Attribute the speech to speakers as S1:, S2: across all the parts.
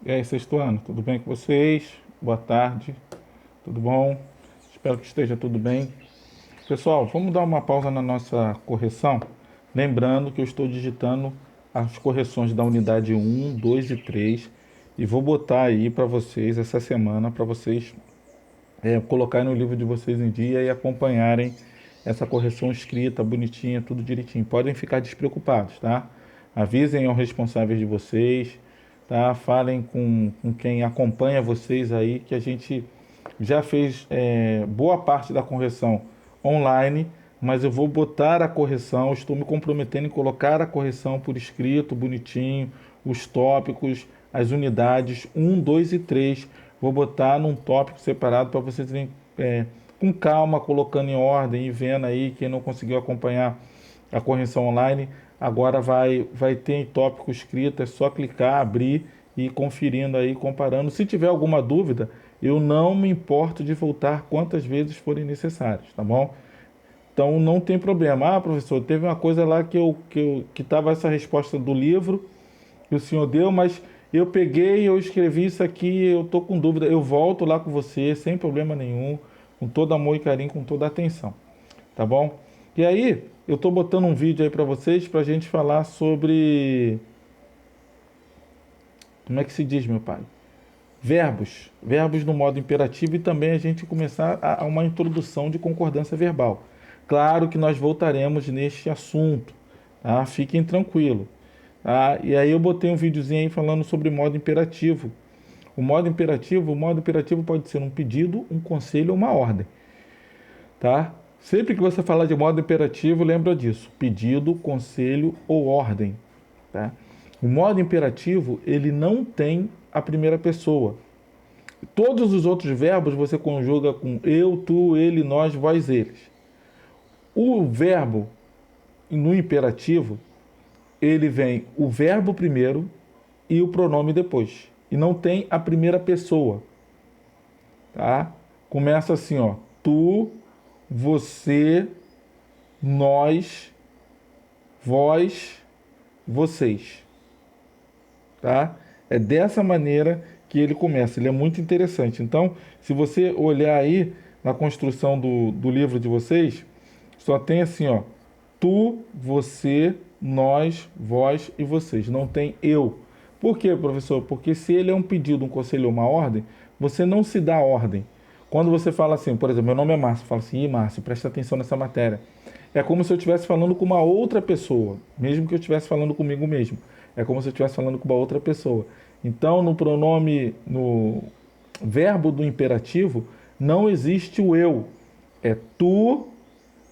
S1: E aí, sexto ano, tudo bem com vocês? Boa tarde, tudo bom? Espero que esteja tudo bem. Pessoal, vamos dar uma pausa na nossa correção. Lembrando que eu estou digitando as correções da unidade um, 2 e 3 e vou botar aí para vocês essa semana, para vocês colocarem no livro de vocês em dia e acompanharem essa correção escrita, bonitinha, tudo direitinho. Podem ficar despreocupados, tá? Avisem aos responsáveis de vocês, tá? Falem com quem acompanha vocês aí, que a gente já fez boa parte da correção online, mas eu vou botar a correção, estou me comprometendo em colocar a correção por escrito, bonitinho, os tópicos, as unidades um, 2 e 3. Vou botar num tópico separado para vocês irem com calma, colocando em ordem e vendo aí. Quem não conseguiu acompanhar a correção online, agora vai ter em tópico escrito, é só clicar, abrir e ir conferindo aí, comparando. Se tiver alguma dúvida, eu não me importo de voltar quantas vezes forem necessários, tá bom? Então não tem problema. Ah, professor, teve uma coisa lá que estava essa resposta do livro que o senhor deu, mas eu peguei, eu escrevi isso aqui, eu tô com dúvida, eu volto lá com você, sem problema nenhum, com todo amor e carinho, com toda atenção, tá bom? E aí, eu tô botando um vídeo aí para vocês, pra gente falar sobre, como é que se diz, meu pai? Verbos no modo imperativo e também a gente começar a uma introdução de concordância verbal. Claro que nós voltaremos neste assunto, tá? Fiquem tranquilos. Tá? E aí eu botei um videozinho aí falando sobre modo imperativo. O modo imperativo pode ser um pedido, um conselho ou uma ordem, tá? Sempre que você falar de modo imperativo, lembra disso: pedido, conselho ou ordem, tá? O modo imperativo, ele não tem a primeira pessoa. Todos os outros verbos você conjuga com eu, tu, ele, nós, vós, eles. O verbo no imperativo, ele vem o verbo primeiro e o pronome depois. E não tem a primeira pessoa, tá? Começa assim, ó: tu, você, nós, vós, vocês, tá? É dessa maneira que ele começa. Ele é muito interessante. Então, se você olhar aí na construção do livro de vocês, só tem assim, ó: tu, você, nós, vós e vocês. Não tem eu. Por quê, professor? Porque se ele é um pedido, um conselho ou uma ordem, você não se dá ordem. Quando você fala assim, por exemplo, meu nome é Márcio, fala assim: ih, Márcio, presta atenção nessa matéria. É como se eu estivesse falando com uma outra pessoa, mesmo que eu estivesse falando comigo mesmo. É como se eu estivesse falando com uma outra pessoa. Então, no pronome, no verbo do imperativo, não existe o eu. É tu,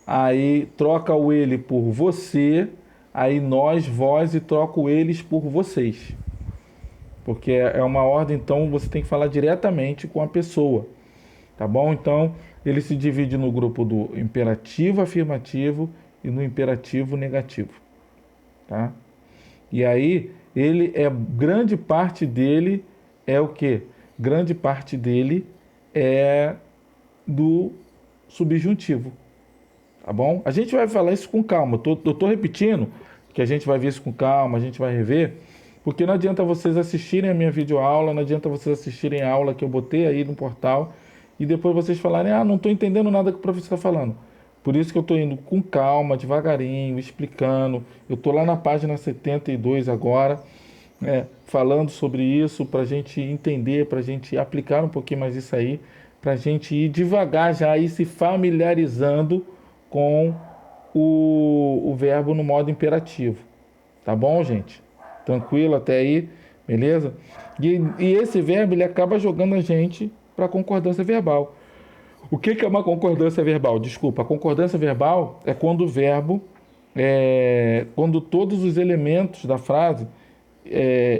S1: aí troca o ele por você, aí nós, vós e troca o eles por vocês. Porque é uma ordem, então você tem que falar diretamente com a pessoa, tá bom? Então ele se divide no grupo do imperativo afirmativo e no imperativo negativo, tá? E aí ele grande parte dele é o quê? Grande parte dele é do subjuntivo. Tá bom? A gente vai falar isso com calma. Eu tô repetindo que a gente vai ver isso com calma, a gente vai rever, porque não adianta vocês assistirem a minha videoaula, não adianta vocês assistirem a aula que eu botei aí no portal e depois vocês falarem: ah, não estou entendendo nada que o professor está falando. Por isso que eu estou indo com calma, devagarinho, explicando. Eu estou lá na página 72 agora, falando sobre isso, para a gente entender, para a gente aplicar um pouquinho mais isso aí, para a gente ir devagar já ir se familiarizando com o verbo no modo imperativo. Tá bom, gente? Tranquilo até aí, beleza? E esse verbo ele acaba jogando a gente para a concordância verbal. O que é uma concordância verbal? Desculpa, a concordância verbal é quando o verbo, quando todos os elementos da frase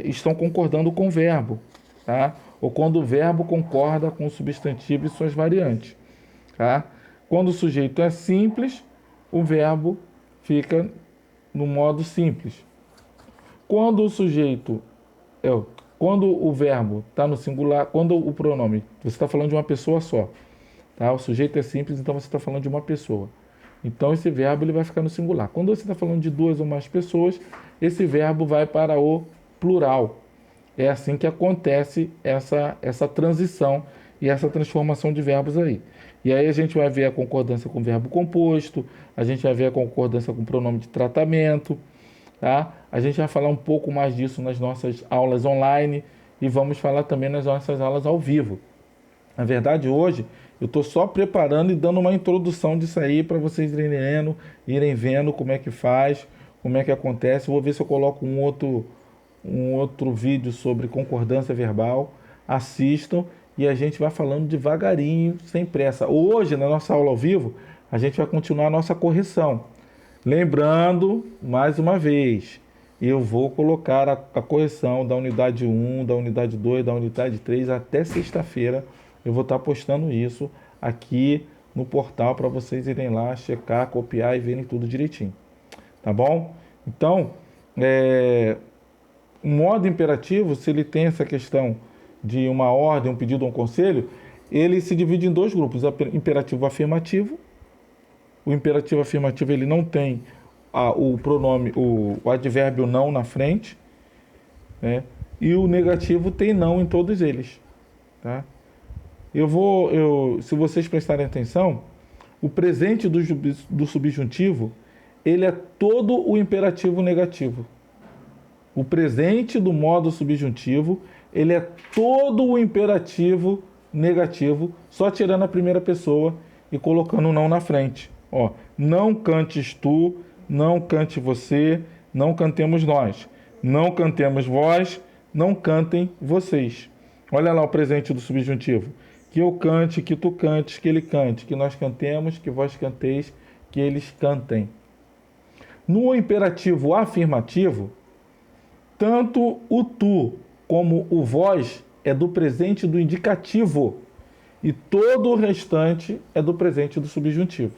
S1: estão concordando com o verbo, tá? Ou quando o verbo concorda com o substantivo e suas variantes, tá? Quando o sujeito é simples, o verbo fica no modo simples. Quando o sujeito é, quando o verbo está no singular, quando o pronome, você está falando de uma pessoa só, tá? O sujeito é simples, então você está falando de uma pessoa. Então esse verbo ele vai ficar no singular. Quando você está falando de duas ou mais pessoas, esse verbo vai para o plural. É assim que acontece essa transição e essa transformação de verbos aí. E aí a gente vai ver a concordância com o verbo composto, a gente vai ver a concordância com o pronome de tratamento, tá? A gente vai falar um pouco mais disso nas nossas aulas online e vamos falar também nas nossas aulas ao vivo. Na verdade, hoje eu estou só preparando e dando uma introdução disso aí para vocês irem vendo como é que faz, como é que acontece. Vou ver se eu coloco um outro vídeo sobre concordância verbal. Assistam e a gente vai falando devagarinho, sem pressa. Hoje, na nossa aula ao vivo, a gente vai continuar a nossa correção. Lembrando, mais uma vez, eu vou colocar a correção da unidade 1, da unidade 2, da unidade 3 até sexta-feira. Eu vou estar postando isso aqui no portal para vocês irem lá checar, copiar e verem tudo direitinho. Tá bom? Então, o modo imperativo, se ele tem essa questão de uma ordem, um pedido ou um conselho, ele se divide em dois grupos: o imperativo afirmativo. O imperativo afirmativo ele não tem o pronome, o advérbio não na frente, né? E o negativo tem não em todos eles, tá? Se vocês prestarem atenção, o presente do subjuntivo ele é todo o imperativo negativo. O presente do modo subjuntivo ele é todo o imperativo negativo, só tirando a primeira pessoa e colocando o não na frente. Ó, não cantes tu, não cante você, não cantemos nós, não cantemos vós, não cantem vocês. Olha lá o presente do subjuntivo. Que eu cante, que tu cantes, que ele cante, que nós cantemos, que vós canteis, que eles cantem. No imperativo afirmativo, tanto o tu como o vós é do presente do indicativo e todo o restante é do presente do subjuntivo.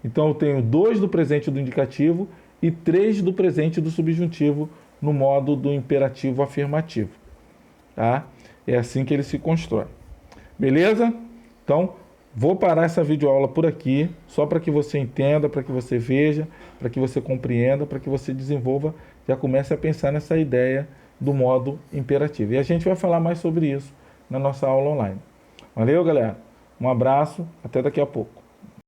S1: Então eu tenho 2 do presente do indicativo e 3 do presente do subjuntivo no modo do imperativo afirmativo. Tá? É assim que ele se constrói. Beleza? Então, vou parar essa videoaula por aqui, só para que você entenda, para que você veja, para que você compreenda, para que você desenvolva, já comece a pensar nessa ideia do modo imperativo. E a gente vai falar mais sobre isso na nossa aula online. Valeu, galera? Um abraço, até daqui a pouco.